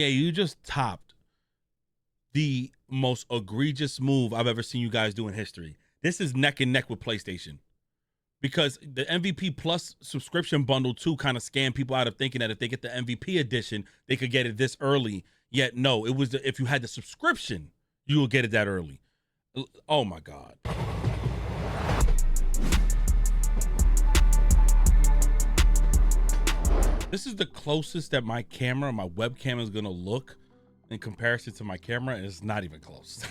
Yeah, you just topped the most egregious move I've ever seen you guys do in history. This is neck and neck with PlayStation because the MVP Plus subscription bundle too kind of scammed people out of thinking that if they get the MVP edition, they could get it this early. Yet no, it was if you had the subscription, you will get it that early. Oh my God. This is the closest that my webcam is gonna look in comparison to my camera, and it's not even close.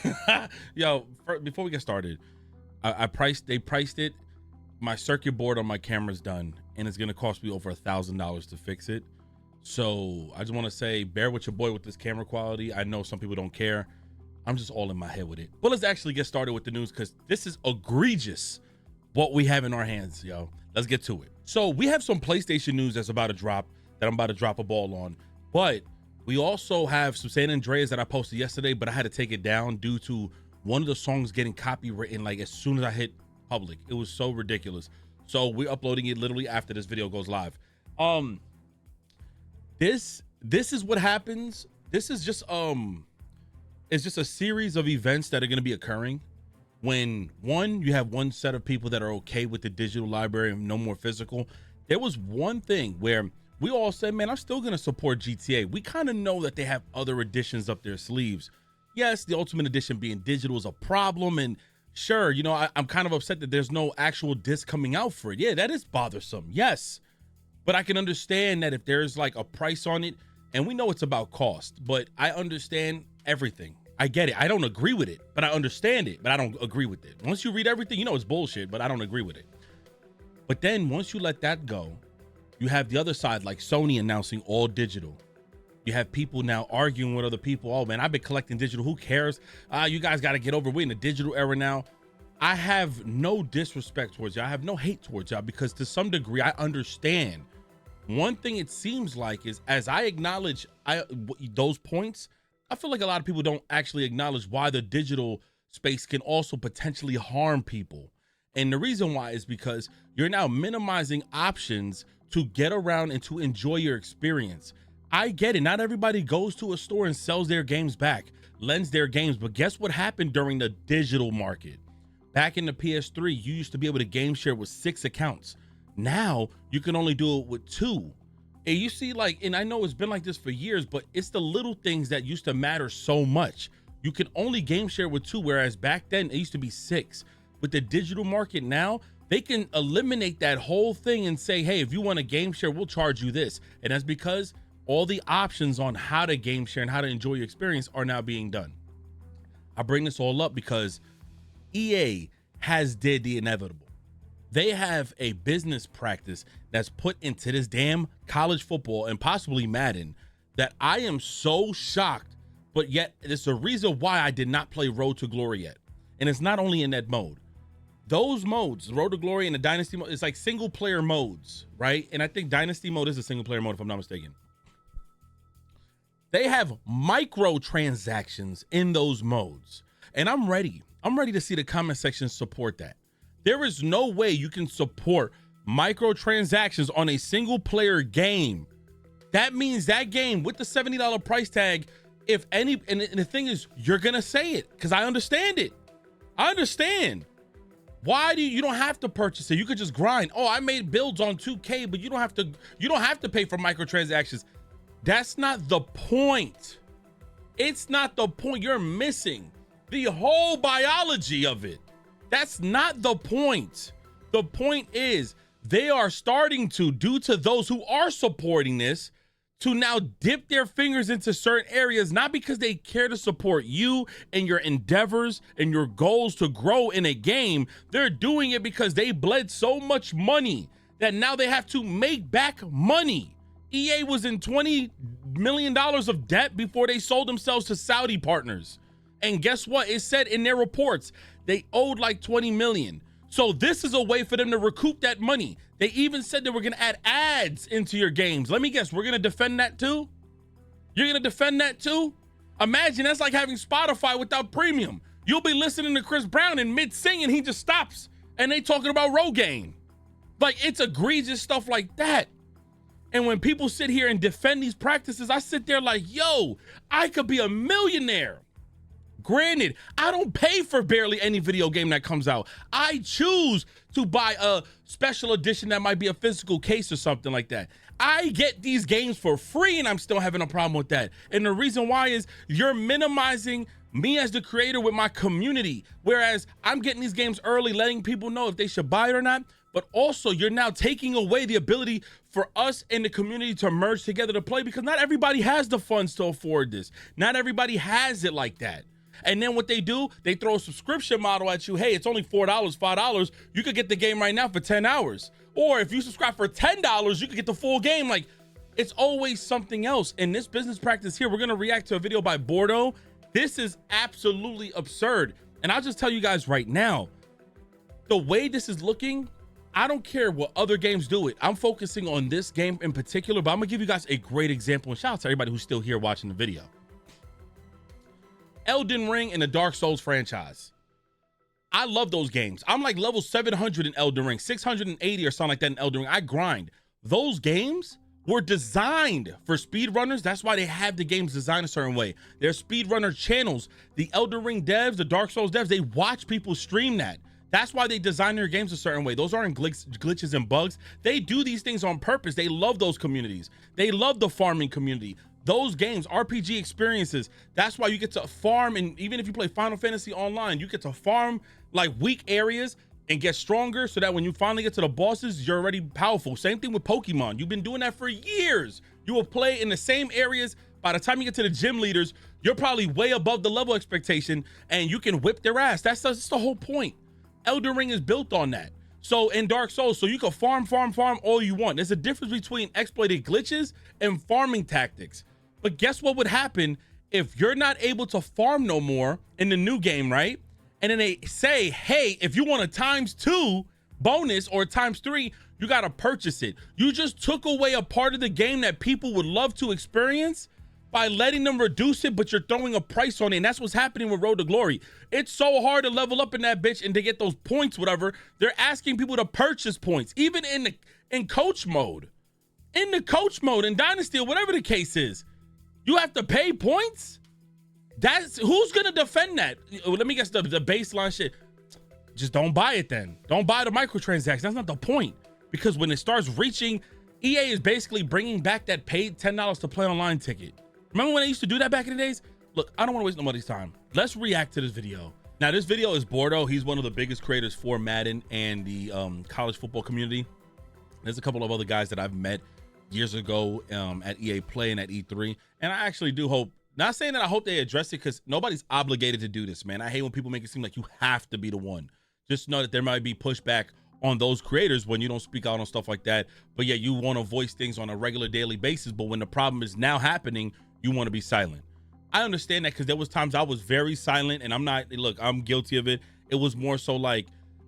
Yo, before we get started, they priced it. My circuit board on my camera's done, and it's gonna cost me over $1,000 to fix it. So I just want to say, bear with your boy with this camera quality. I know some people don't care. I'm just all in my head with it. But let's actually get started with the news because this is egregious what we have in our hands, yo. Let's get to it. So we have some PlayStation news that's about to drop that I'm about to drop a ball on, but we also have some San Andreas that I posted yesterday, but I had to take it down due to one of the songs getting copywritten like as soon as I hit public. It was so ridiculous. So we're uploading it literally after this video goes live. This is what happens. This is just it's just a series of events that are going to be occurring when you have one set of people that are okay with the digital library and no more physical. There was one thing where we all said, man, I'm still going to support GTA. We kind of know that they have other editions up their sleeves. Yes, the Ultimate Edition being digital is a problem. And sure, you know, I'm kind of upset that there's no actual disc coming out for it. Yeah, that is bothersome. Yes. But I can understand that if there's like a price on it, and we know it's about cost, but I understand everything. I get it. I don't agree with it, but I understand it, but I don't agree with it. Once you read everything, you know it's bullshit, but I don't agree with it. But then once you let that go, you have the other side, like Sony announcing all digital. You have people now arguing with other people. Oh man, I've been collecting digital. Who cares? You guys got to get over. We're in the digital era now. I have no disrespect towards y'all. I have no hate towards y'all because to some degree, I understand. One thing it seems like is as I acknowledge those points, I feel like a lot of people don't actually acknowledge why the digital space can also potentially harm people. And the reason why is because you're now minimizing options to get around and to enjoy your experience. I get it. Not everybody goes to a store and sells their games back, lends their games. But guess what happened during the digital market? Back in the PS3, you used to be able to game share with 6 accounts. Now you can only do it with 2. And you see, like, and I know it's been like this for years, but it's the little things that used to matter so much. You can only game share with 2, whereas back then it used to be 6. With the digital market now, they can eliminate that whole thing and say, hey, if you want a game share, we'll charge you this. And that's because all the options on how to game share and how to enjoy your experience are now being done. I bring this all up because EA has did the inevitable. They have a business practice that's put into this damn college football and possibly Madden that I am so shocked, but yet it's a reason why I did not play Road to Glory yet. And it's not only in that mode. Those modes, the Road to Glory and the Dynasty mode, it's like single player modes, right? And I think Dynasty mode is a single player mode if I'm not mistaken. They have microtransactions in those modes. And I'm ready to see the comment section support that. There is no way you can support microtransactions on a single player game. That means that game with the $70 price tag, if any, and the thing is, you're gonna say it because I understand it. I understand. Why do you don't have to purchase it? You could just grind. Oh, I made builds on 2K, but you don't have to pay for microtransactions. That's not the point. It's not the point. You're missing the whole biology of it. That's not the point. The point is they are starting to, due to those who are supporting this, to now dip their fingers into certain areas, not because they care to support you and your endeavors and your goals to grow in a game. They're doing it because they bled so much money that now they have to make back money. EA was in $20 million of debt before they sold themselves to Saudi partners. And guess what? It said in their reports, they owed like 20 million. So this is a way for them to recoup that money. They even said they were going to add ads into your games. Let me guess, we're going to defend that too? You're going to defend that too? Imagine that's like having Spotify without premium. You'll be listening to Chris Brown in mid-singing, he just stops and they talking about Rogaine. Like, it's egregious stuff like that. And when people sit here and defend these practices, I sit there like, yo, I could be a millionaire. Granted, I don't pay for barely any video game that comes out. I choose to buy a special edition that might be a physical case or something like that. I get these games for free and I'm still having a problem with that. And the reason why is you're minimizing me as the creator with my community. Whereas I'm getting these games early, letting people know if they should buy it or not. But also you're now taking away the ability for us and the community to merge together to play, because not everybody has the funds to afford this. Not everybody has it like that. And then what they do, they throw a subscription model at you. Hey, it's only $4, $5. You could get the game right now for 10 hours. Or if you subscribe for $10, you could get the full game. Like, it's always something else. In this business practice here, we're going to react to a video by Bordeaux. This is absolutely absurd. And I'll just tell you guys right now, the way this is looking, I don't care what other games do it. I'm focusing on this game in particular, but I'm gonna give you guys a great example. And shout out to everybody who's still here watching the video. Elden Ring and the Dark Souls franchise. I love those games. I'm like level 700 in Elden Ring, 680 or something like that in Elden Ring. I grind. Those games were designed for speedrunners. That's why they have the games designed a certain way. They're speedrunner channels. The Elden Ring devs, the Dark Souls devs, they watch people stream that. That's why they design their games a certain way. Those aren't glitches and bugs. They do these things on purpose. They love those communities. They love the farming community. Those games, RPG experiences, that's why you get to farm. And even if you play Final Fantasy Online, you get to farm like weak areas and get stronger so that when you finally get to the bosses, you're already powerful. Same thing with Pokemon. You've been doing that for years. You will play in the same areas. By the time you get to the gym leaders, you're probably way above the level expectation and you can whip their ass. That's the whole point. Elden Ring is built on that. So in Dark Souls, so you can farm all you want. There's a difference between exploited glitches and farming tactics. But guess what would happen if you're not able to farm no more in the new game, right? And then they say, hey, if you want a ×2 bonus or ×3, you got to purchase it. You just took away a part of the game that people would love to experience by letting them reduce it, but you're throwing a price on it. And that's what's happening with Road to Glory. It's so hard to level up in that bitch and to get those points, whatever. They're asking people to purchase points, even in coach mode. In the coach mode, in Dynasty, or whatever the case is, you have to pay points? That's who's gonna defend that? Let me guess the baseline shit. Just don't buy it then. Don't buy the microtransactions. That's not the point. Because when it starts reaching, EA is basically bringing back that paid $10 to play online ticket. Remember when they used to do that back in the days? Look, I don't want to waste nobody's time. Let's react to this video. Now, this video is Bordeaux. He's one of the biggest creators for Madden and the college football community. There's a couple of other guys that I've met years ago at EA Play and at E3. And I actually do hope, not saying that I hope they address it, because nobody's obligated to do this, man. I hate when people make it seem like you have to be the one. Just know that there might be pushback on those creators when you don't speak out on stuff like that. But yeah, you want to voice things on a regular daily basis. But when the problem is now happening, you want to be silent. I understand that, because there was times I was very silent, and I'm guilty of it. It was more so like,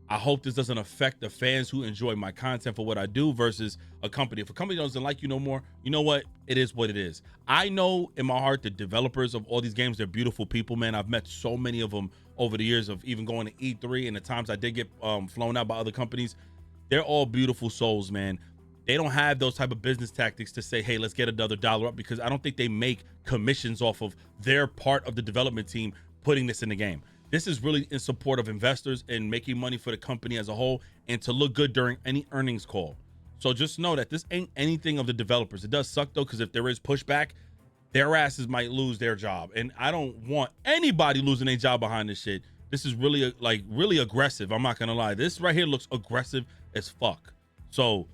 I hope this doesn't affect the fans who enjoy my content for what I do versus a company. If a company doesn't like you no more, you know what? It is what it is. I know in my heart the developers of all these games, they're beautiful people, man. I've met so many of them over the years of even going to E3 and the times I did get flown out by other companies. They're all beautiful souls, man. They don't have those type of business tactics to say, hey, let's get another dollar up, because I don't think they make commissions off of their part of the development team putting this in the game. This is really in support of investors and making money for the company as a whole and to look good during any earnings call. So just know that this ain't anything of the developers. It does suck though, because if there is pushback, their asses might lose their job. And I don't want anybody losing their job behind this shit. This is really really aggressive. I'm not gonna lie. This right here looks aggressive as fuck. So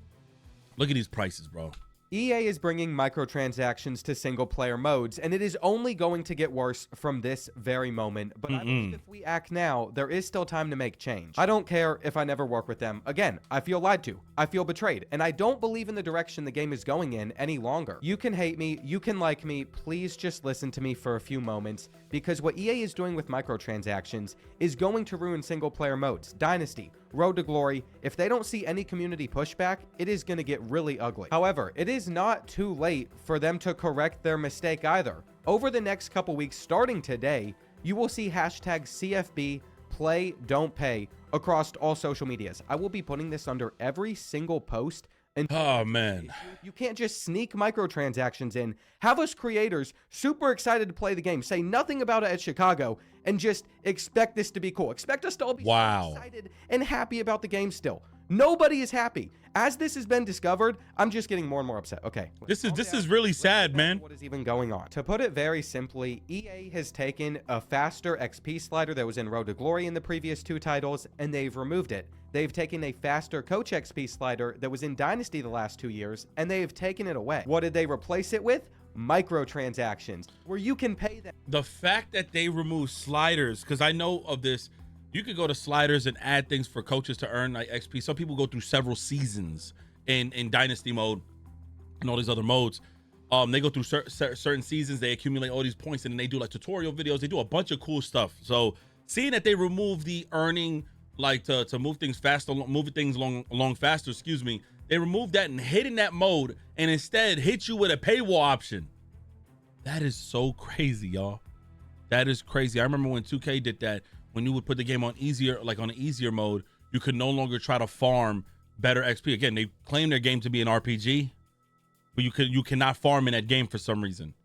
look at these prices, bro. EA is bringing microtransactions to single-player modes, and it is only going to get worse from this very moment. But I believe if we act now, there is still time to make change. I don't care if I never work with them. Again, I feel lied to. I feel betrayed, and I don't believe in the direction the game is going in any longer. You can hate me, you can like me, please just listen to me for a few moments, because what EA is doing with microtransactions is going to ruin single-player modes, Dynasty, Road to Glory. If they don't see any community pushback, it is going to get really ugly. However, it is not too late for them to correct their mistake either. Over the next couple weeks, starting today, you will see hashtag CFB play don't pay across all social medias. I will be putting this under every single post And Oh man. you can't just sneak microtransactions in, have us creators super excited to play the game, say nothing about it at Chicago, and just expect this to be cool. Expect us to all be so excited and happy about the game still. Nobody is happy. As this has been discovered, I'm just getting more and more upset. Okay. This is really sad, man. What is even going on? To put it very simply, EA has taken a faster XP slider that was in Road to Glory in the previous 2 titles, and they've removed it. They've taken a faster coach XP slider that was in Dynasty the last 2 years, and they've taken it away. What did they replace it with? Microtransactions, where you can pay them. The fact that they remove sliders, because I know of this, you could go to sliders and add things for coaches to earn like XP. Some people go through several seasons in Dynasty mode and all these other modes. They go through certain seasons, they accumulate all these points, and then they do like tutorial videos. They do a bunch of cool stuff. So seeing that they remove the earning, like to move things faster, move things along faster, excuse me, they removed that and hid in that mode and instead hit you with a paywall option. That is so crazy, y'all. That is crazy. I remember when 2K did that. When you would put the game on easier, like on an easier mode, you could no longer try to farm better XP. Again, they claim their game to be an RPG, but you cannot farm in that game for some reason,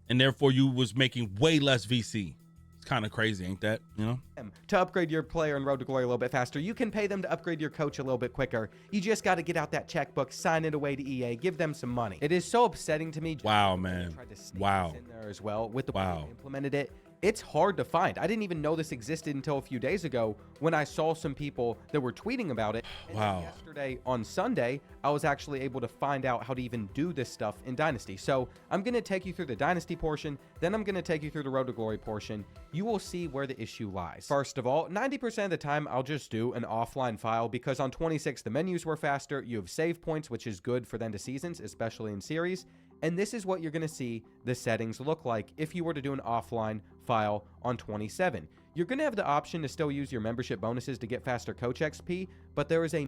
and therefore you was making way less VC. It's kind of crazy, ain't that? You know. To upgrade your player in Road to Glory a little bit faster, you can pay them to upgrade your coach a little bit quicker. You just got to get out that checkbook, sign it away to EA, give them some money. It is so upsetting to me. Wow, man. Tried to sneak Wow. this in there as well with the way they implemented it. It's hard to find. I didn't even know this existed until a few days ago when I saw some people that were tweeting about it. And then yesterday on Sunday, I was actually able to find out how to even do this stuff in Dynasty. So I'm going to take you through the Dynasty portion, then I'm going to take you through the Road to Glory portion. You will see where the issue lies. First of all, 90% of the time, I'll just do an offline file because on 26, the menus were faster. You have save points, which is good for the end of seasons, especially in series. And this is what you're going to see the settings look like if you were to do an offline file on 27. You're going to have the option to still use your membership bonuses to get faster coach XP, but there is a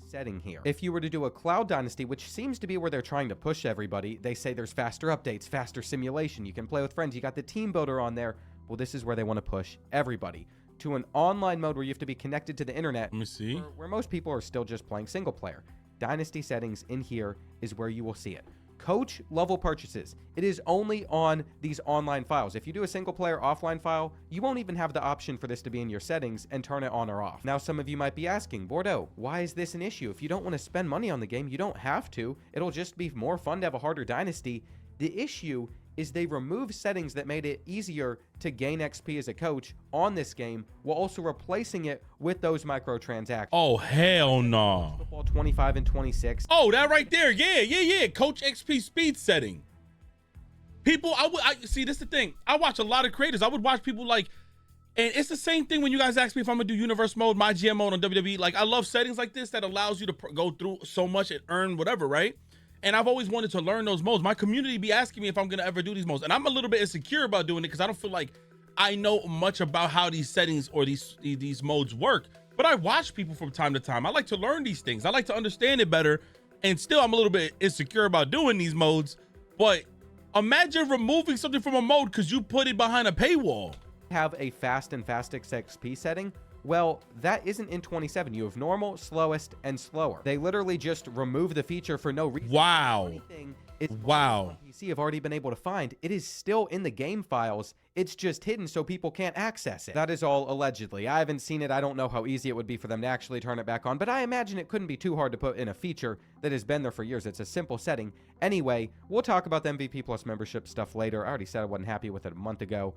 setting here. If you were to do a Cloud Dynasty, which seems to be where they're trying to push everybody, they say there's faster updates, faster simulation, you can play with friends, you got the team builder on there. Well, this is where they want to push everybody to an online mode where you have to be connected to the internet. Let me see. Where most people are still just playing single player. Dynasty settings in here is where you will see it. Coach level purchases. It is only on these online files. If you do a single player offline file, you won't even have the option for this to be in your settings and turn it on or off. Now, some of you might be asking, Bordeaux, why is this an issue? If you don't want to spend money on the game, you don't have to. It'll just be more fun to have a harder Dynasty. The issue is they remove settings that made it easier to gain XP as a coach on this game while also replacing it with those microtransactions. Oh, hell no. Football 25 and 26. Oh, that right there. Yeah. Coach XP speed setting. People, I see, this is the thing. I watch a lot of creators. I would watch people like, and it's the same thing when you guys ask me if I'm gonna do universe mode, my GM mode on WWE. Like, I love settings like this that allows you to go through so much and earn whatever, right? And I've always wanted to learn those modes. My community be asking me if I'm going to ever do these modes. And I'm a little bit insecure about doing it because I don't feel like I know much about how these settings or these modes work. But I watch people from time to time. I like to learn these things. I like to understand it better. And still, I'm a little bit insecure about doing these modes. But imagine removing something from a mode because you put it behind a paywall. Have a fast and fastest XP setting. Well, that isn't in 27. You have normal, slowest, and slower. They literally just remove the feature for no reason. Wow. Wow. PC have already been able to find. It is still in the game files. It's just hidden so people can't access it. That is all allegedly. I haven't seen it. I don't know how easy it would be for them to actually turn it back on, but I imagine it couldn't be too hard to put in a feature that has been there for years. It's a simple setting. Anyway, we'll talk about the MVP Plus membership stuff later. I already said I wasn't happy with it a month ago.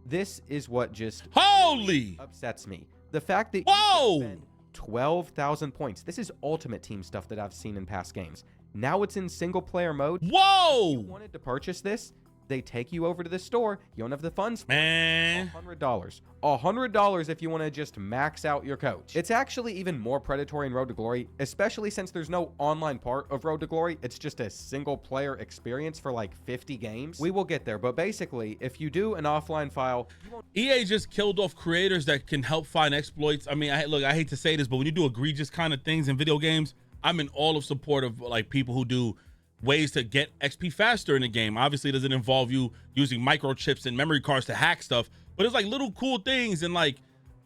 This is what just upsets me. The fact that you spend 12,000 points. This is Ultimate Team stuff that I've seen in past games. Now it's in single player mode. Whoa! If you wanted to purchase this, they take you over to the store. You don't have the funds for it. $100. $100 if you want to just max out your coach. It's actually even more predatory in Road to Glory, especially since there's no online part of Road to Glory. It's just a single player experience for like 50 games. We will get there, but basically, if you do an offline file, EA just killed off creators that can help find exploits. I mean, I hate to say this, but when you do egregious kind of things in video games, I'm in all of support of like people who do ways to get XP faster in the game. Obviously, it doesn't involve you using microchips and memory cards to hack stuff, but it's like little cool things, and like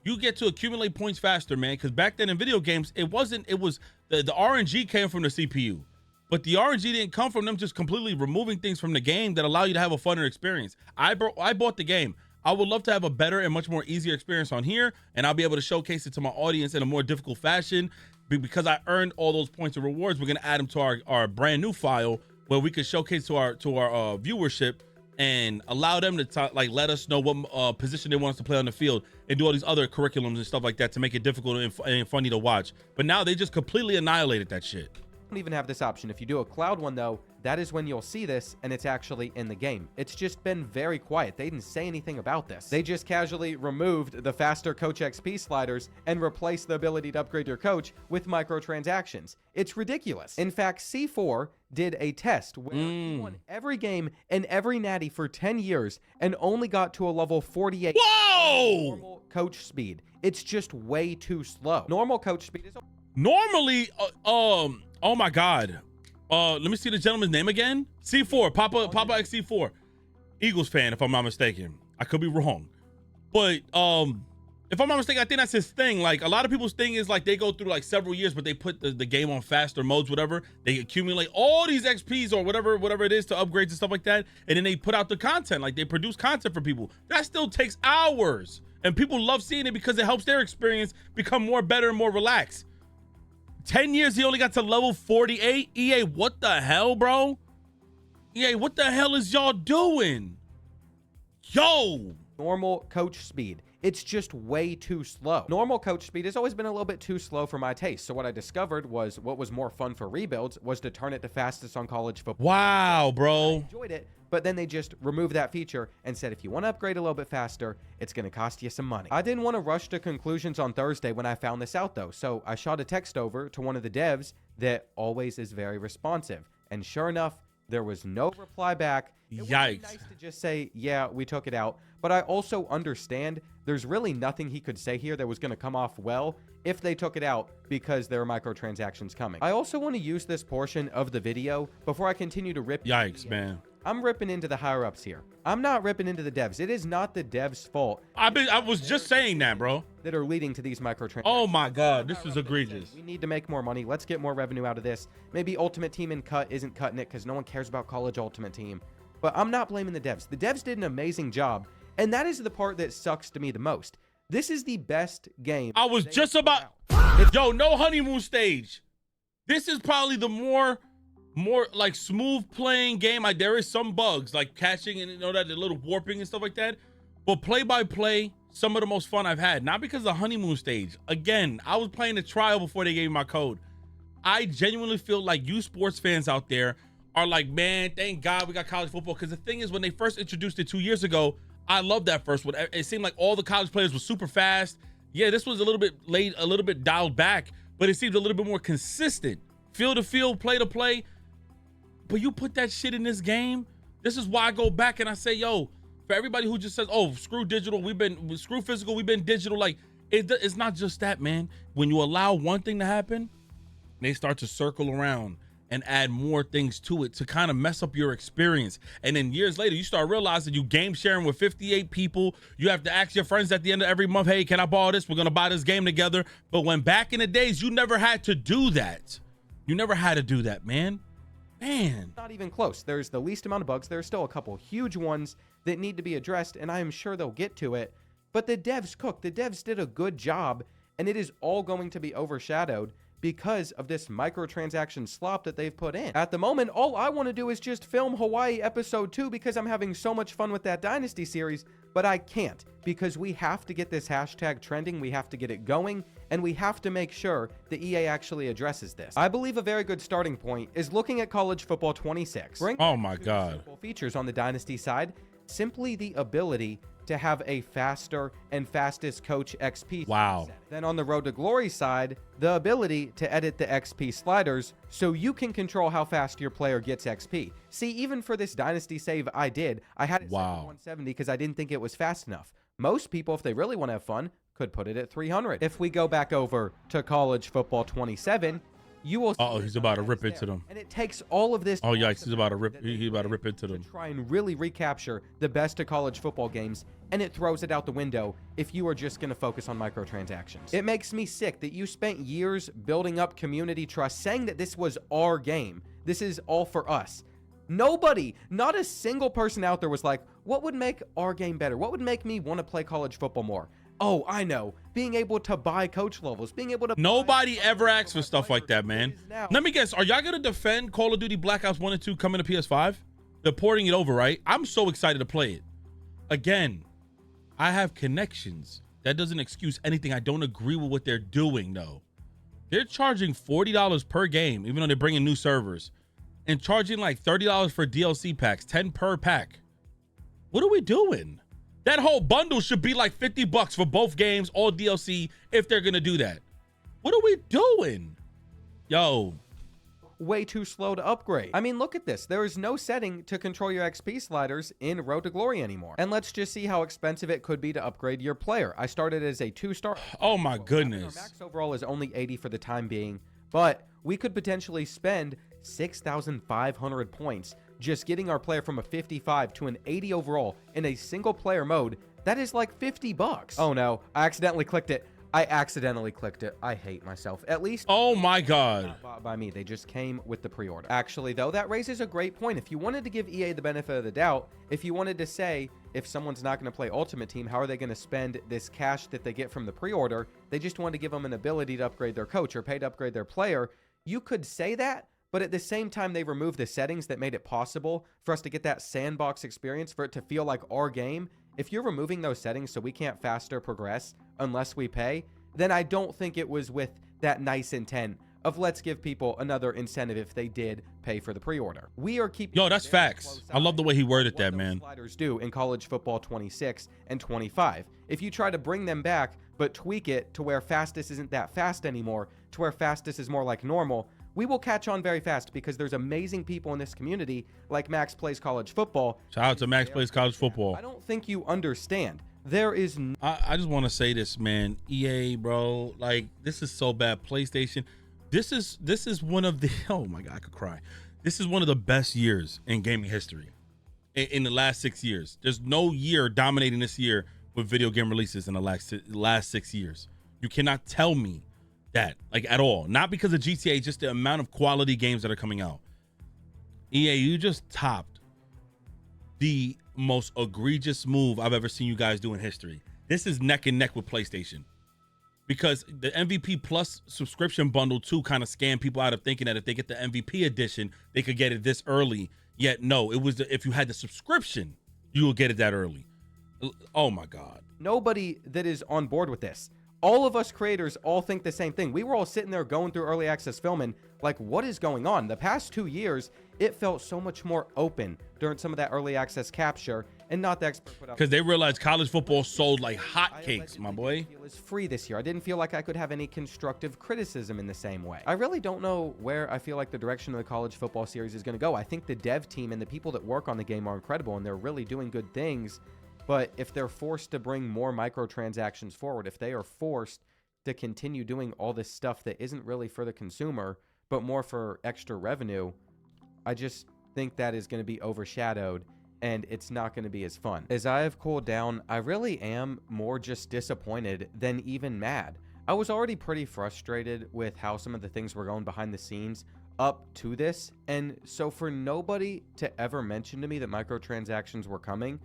you get to accumulate points faster, man. Because back then in video games, it was the RNG came from the CPU. but the RNG didn't come from them just completely removing things from the game that allow you to have a funner experience. I bought the game. I would love to have a better and much more easier experience on here, and I'll be able to showcase it to my audience in a more difficult fashion. Because I earned all those points and rewards, we're gonna add them to our brand new file where we can showcase to our viewership and allow them to like let us know what position they want us to play on the field and do all these other curriculums and stuff like that to make it difficult and funny to watch. But now they just completely annihilated that shit. Don't even have this option. If you do a cloud one though, that is when you'll see this and it's actually in the game. It's just been very quiet. They didn't say anything about this. They just casually removed the faster coach XP sliders and replaced the ability to upgrade your coach with microtransactions. It's ridiculous. In fact, C4 did a test where he won every game and every natty for 10 years and only got to a level 48. Whoa! Normal coach speed. It's just way too slow. Normal coach speed is normally oh my god, let me see the gentleman's name again. C4, Papa X C4, Eagles fan if I'm not mistaken. I could be wrong, but if I'm not mistaken, I think that's his thing. Like a lot of people's thing is like they go through like several years, but they put the game on faster modes, whatever. They accumulate all these XPs or whatever it is to upgrades and stuff like that, and then they put out the content. Like they produce content for people. That still takes hours, and people love seeing it because it helps their experience become more better and more relaxed. 10 years, he only got to level 48. EA, what the hell, bro? EA, what the hell is y'all doing? Yo! Normal coach speed. It's just way too slow. Normal coach speed has always been a little bit too slow for my taste. So what I discovered was what was more fun for rebuilds was to turn it to fastest on college football. Wow, bro. I enjoyed it, but then they just removed that feature and said, if you want to upgrade a little bit faster, it's going to cost you some money. I didn't want to rush to conclusions on Thursday when I found this out though. So I shot a text over to one of the devs that always is very responsive. And sure enough, there was no reply back. It Yikes. nice to just say, yeah, we took it out. But I also understand there's really nothing he could say here that was going to come off well if they took it out because there are microtransactions coming. I also want to use this portion of the video before I continue to rip. Yikes, man. I'm ripping into the higher ups here. I'm not ripping into the devs. It is not the devs' fault. I was just saying that, bro. That are leading to these microtransactions. Oh my God, this is egregious. We need to make more money. Let's get more revenue out of this. Maybe Ultimate Team and Cut isn't cutting it because no one cares about College Ultimate Team. But I'm not blaming the devs. The devs did an amazing job. And that is the part that sucks to me the most. This is the best game. I was just about, yo, no honeymoon stage. This is probably the more like smooth playing game. There is some bugs like catching and that the little warping and stuff like that. But play by play, some of the most fun I've had. Not because of the honeymoon stage. Again, I was playing the trial before they gave me my code. I genuinely feel like you sports fans out there are like, man, thank God we got college football. Because the thing is, when they first introduced it 2 years ago, I loved that first one. It seemed like all the college players were super fast. Yeah, this was a little bit late, a little bit dialed back, but it seemed a little bit more consistent. Field to field, play to play. But you put that shit in this game. This is why I go back and I say, yo, for everybody who just says, oh, screw digital, screw physical, we've been digital. Like, it's not just that, man. When you allow one thing to happen, they start to circle around and add more things to it to kind of mess up your experience. And then years later, you start realizing you game sharing with 58 people. You have to ask your friends at the end of every month, hey, can I borrow this? We're gonna buy this game together. But when back in the days, you never had to do that. You never had to do that, man. Man. Not even close. There's the least amount of bugs. There's still a couple huge ones that need to be addressed, and I am sure they'll get to it. But the devs cooked. The devs did a good job, and it is all going to be overshadowed because of this microtransaction slop that they've put in. At the moment, all I want to do is just film Hawaii episode 2 because I'm having so much fun with that Dynasty series, but I can't because we have to get this hashtag trending, we have to get it going, and we have to make sure the EA actually addresses this. I believe a very good starting point is looking at College Football 26. Oh my God. Features on the Dynasty side, simply the ability to have a faster and fastest coach XP. Wow. Then on the Road to Glory side, the ability to edit the XP sliders so you can control how fast your player gets XP. See, even for this Dynasty save I had it set to 170 because I didn't think it was fast enough. Most people, if they really want to have fun, could put it at 300. If we go back over to College Football 27, you will see he's about to rip into them. And it takes all of this. Oh yikes, he's about to rip into them. To try and really recapture the best of college football games, and it throws it out the window if you are just going to focus on microtransactions. It makes me sick that you spent years building up community trust, saying that this was our game, This is all for us. Nobody, not a single person out there was like, what would make our game better? What would make me want to play college football more? Oh, I know. Being able to buy coach levels, being able to... Nobody ever asks for stuff like that, man. Let me guess. Are y'all going to defend Call of Duty Black Ops 1 and 2 coming to PS5? They're porting it over, right? I'm so excited to play it. Again, I have connections. That doesn't excuse anything. I don't agree with what they're doing, though. They're charging $40 per game, even though they're bringing new servers, and charging like $30 for DLC packs, 10 per pack. What are we doing? That whole bundle should be like $50 for both games, all DLC, if they're going to do that. What are we doing? Yo. Way too slow to upgrade. I mean, look at this. There is no setting to control your XP sliders in Road to Glory anymore. And let's just see how expensive it could be to upgrade your player. I started as a 2-star. Oh my goodness. Our max overall is only 80 for the time being, but we could potentially spend 6,500 points just getting our player from a 55 to an 80 overall in a single player mode. That is like $50. Oh no, I accidentally clicked it. I hate myself. At least, oh my God. Not bought by me. They just came with the pre-order. Actually, though, that raises a great point. If you wanted to give EA the benefit of the doubt, if you wanted to say, if someone's not going to play Ultimate Team, how are they going to spend this cash that they get from the pre-order? They just want to give them an ability to upgrade their coach or pay to upgrade their player. You could say that, but at the same time, they removed the settings that made it possible for us to get that sandbox experience, for it to feel like our game. If you're removing those settings so we can't faster progress unless we pay, then I don't think it was with that nice intent of let's give people another incentive if they did pay for the pre-order. We are keeping... Yo, that's facts. I love the way he worded that, man. Sliders do in College Football 26 and 25. If you try to bring them back, but tweak it to where fastest isn't that fast anymore, to where fastest is more like normal, we will catch on very fast because there's amazing people in this community like Max Plays College Football. Shout out to Max Plays College Football. I don't think you understand. There is... I just want to say this, man. EA, bro. Like, this is so bad. PlayStation. This is one of the... Oh, my God. I could cry. This is one of the best years in gaming history in the last 6 years. There's no year dominating this year with video game releases in the last 6 years. You cannot tell me that, like, at all. Not because of GTA, just the amount of quality games that are coming out. EA, you just topped the most egregious move I've ever seen you guys do in history. This is neck and neck with PlayStation, because the MVP Plus subscription bundle too kind of scammed people out of thinking that if they get the MVP edition, they could get it this early. Yet no, it was if you had the subscription, you will get it that early. Oh my God. Nobody that is on board with this. All of us creators all think the same thing. We were all sitting there going through early access filming, like, what is going on? The past 2 years, it felt so much more open during some of that early access capture, and not the expert put out. Because they realized college football sold like hotcakes, my boy. It was free this year. I didn't feel like I could have any constructive criticism in the same way. I really don't know where I feel like the direction of the college football series is going to go. I think the dev team and the people that work on the game are incredible, and they're really doing good things. But if they're forced to bring more microtransactions forward, if they are forced to continue doing all this stuff that isn't really for the consumer, but more for extra revenue, I just think that is going to be overshadowed, and it's not going to be as fun. As I have cooled down, I really am more just disappointed than even mad. I was already pretty frustrated with how some of the things were going behind the scenes up to this, and so for nobody to ever mention to me that microtransactions were coming,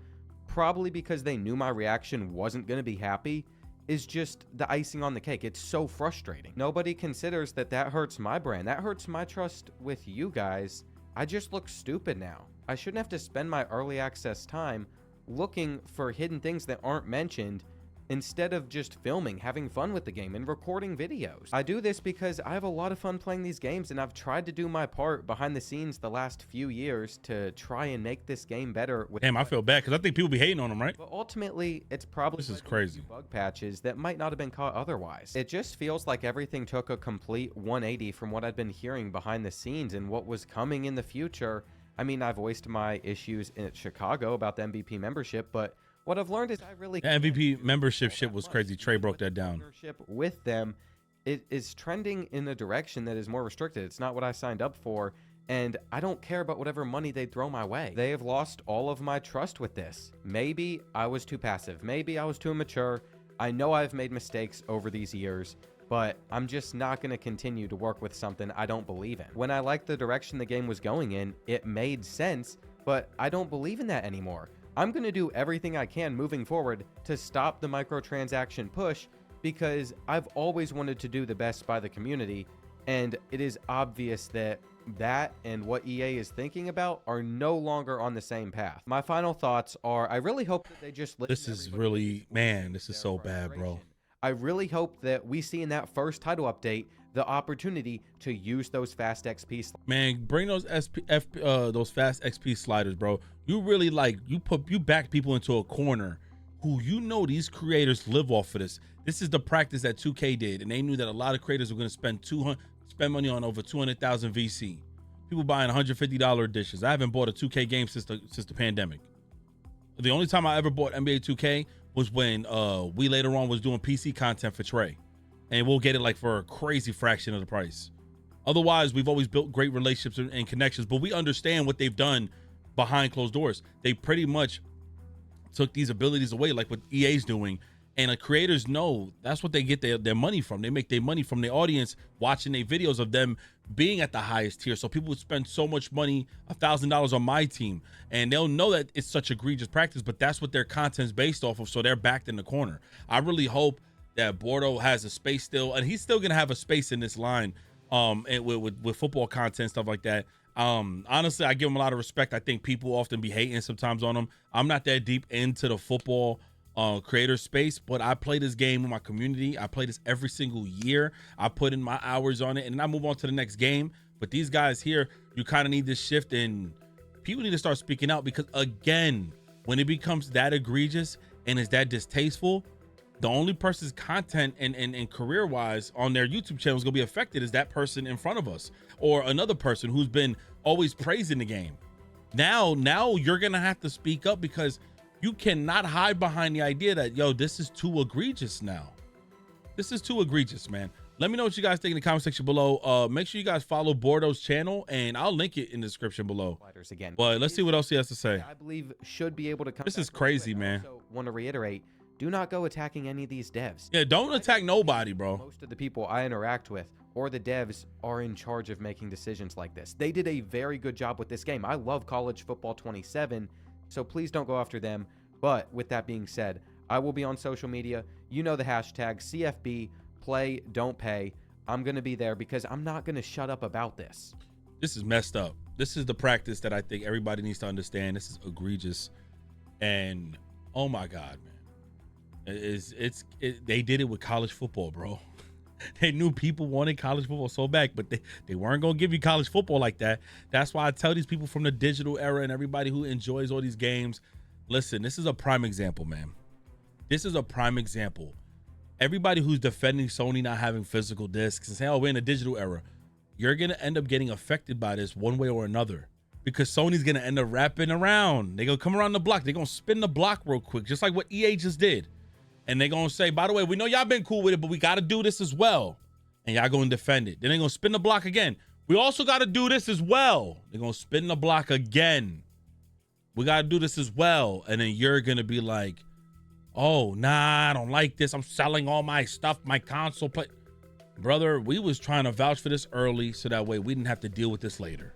probably because they knew my reaction wasn't going to be happy, is just the icing on the cake. It's so frustrating. Nobody considers that that hurts my brand. That hurts my trust with you guys. I just look stupid now. I shouldn't have to spend my early access time looking for hidden things that aren't mentioned instead of just filming, having fun with the game, and recording videos. I do this because I have a lot of fun playing these games, and I've tried to do my part behind the scenes the last few years to try and make this game better. Damn, I feel bad because I think people be hating on them, right? But ultimately, it's probably this is crazy. Bug patches that might not have been caught otherwise. It just feels like everything took a complete 180 from what I'd been hearing behind the scenes and what was coming in the future. I mean, I've voiced my issues in Chicago about the MVP membership, but what I've learned is I really... The MVP membership shit was crazy. Trey broke that down. Membership with them, it is trending in a direction that is more restricted. It's not what I signed up for, and I don't care about whatever money they throw my way. They have lost all of my trust with this. Maybe I was too passive. Maybe I was too immature. I know I've made mistakes over these years, but I'm just not going to continue to work with something I don't believe in. When I liked the direction the game was going in, it made sense, but I don't believe in that anymore. I'm going to do everything I can moving forward to stop the microtransaction push, because I've always wanted to do the best by the community, and it is obvious that and what EA is thinking about are no longer on the same path. My final thoughts are, I really hope that they just listen. This is really, man, this is so bad, bro. I really hope that we see in that first title update the opportunity to use those fast XP. Man, bring those those fast XP sliders, bro. You really you back people into a corner who, you know, these creators live off of this. This is the practice that 2K did, and they knew that a lot of creators were going to spend money on over 200,000 VC. People buying $150 editions. I haven't bought a 2K game since the pandemic. The only time I ever bought NBA 2K was when we later on was doing PC content for Trey, and we'll get it like for a crazy fraction of the price. Otherwise, we've always built great relationships and connections, but we understand what they've done behind closed doors. They pretty much took these abilities away, like what EA's doing, and the creators know that's what they get their money from. They make their money from their audience watching their videos of them being at the highest tier. So people would spend so much money, $1,000 on my team, and they'll know that it's such egregious practice, but that's what their content's based off of. So they're backed in the corner. I really hope that Bordeaux has a space still, and he's still gonna have a space in this line, and with football content, stuff like that. Honestly, I give him a lot of respect. I think people often be hating sometimes on him. I'm not that deep into the football creator space, but I play this game with my community. I play this every single year. I put in my hours on it, and I move on to the next game. But these guys here, you kind of need this shift, and people need to start speaking out, because again, when it becomes that egregious and is that distasteful, the only person's content and career wise on their YouTube channel is gonna be affected is that person in front of us, or another person who's been always praising the game. Now you're gonna have to speak up, because you cannot hide behind the idea that, yo, this is too egregious now. This is too egregious, man. Let me know what you guys think in the comment section below. Make sure you guys follow Bordeaux's channel, and I'll link it in the description below. Again. But let's see what else he has to say. I believe should be able to come. This is crazy, man. I also want to reiterate, do not go attacking any of these devs. Yeah, don't attack nobody, bro. Most of the people I interact with or the devs are in charge of making decisions like this. They did a very good job with this game. I love College Football 27, so please don't go after them. But with that being said, I will be on social media. You know the hashtag CFB, play, don't pay. I'm going to be there, because I'm not going to shut up about this. This is messed up. This is the practice that I think everybody needs to understand. This is egregious. And oh my God, man. They did it with college football, bro. They knew people wanted college football so bad, but they weren't going to give you college football like that. That's why I tell these people from the digital era and everybody who enjoys all these games, listen, this is a prime example, man. This is a prime example. Everybody who's defending Sony not having physical discs and saying, oh, we're in a digital era, you're going to end up getting affected by this one way or another, because Sony's going to end up wrapping around. They're going to come around the block. They're going to spin the block real quick, just like what EA just did. And they're going to say, by the way, we know y'all been cool with it, but we got to do this as well. And y'all going to defend it. Then they're going to spin the block again. We also got to do this as well. They're going to spin the block again. We got to do this as well. And then you're going to be like, oh, nah, I don't like this. I'm selling all my stuff, my console. Brother, we was trying to vouch for this early so that way we didn't have to deal with this later.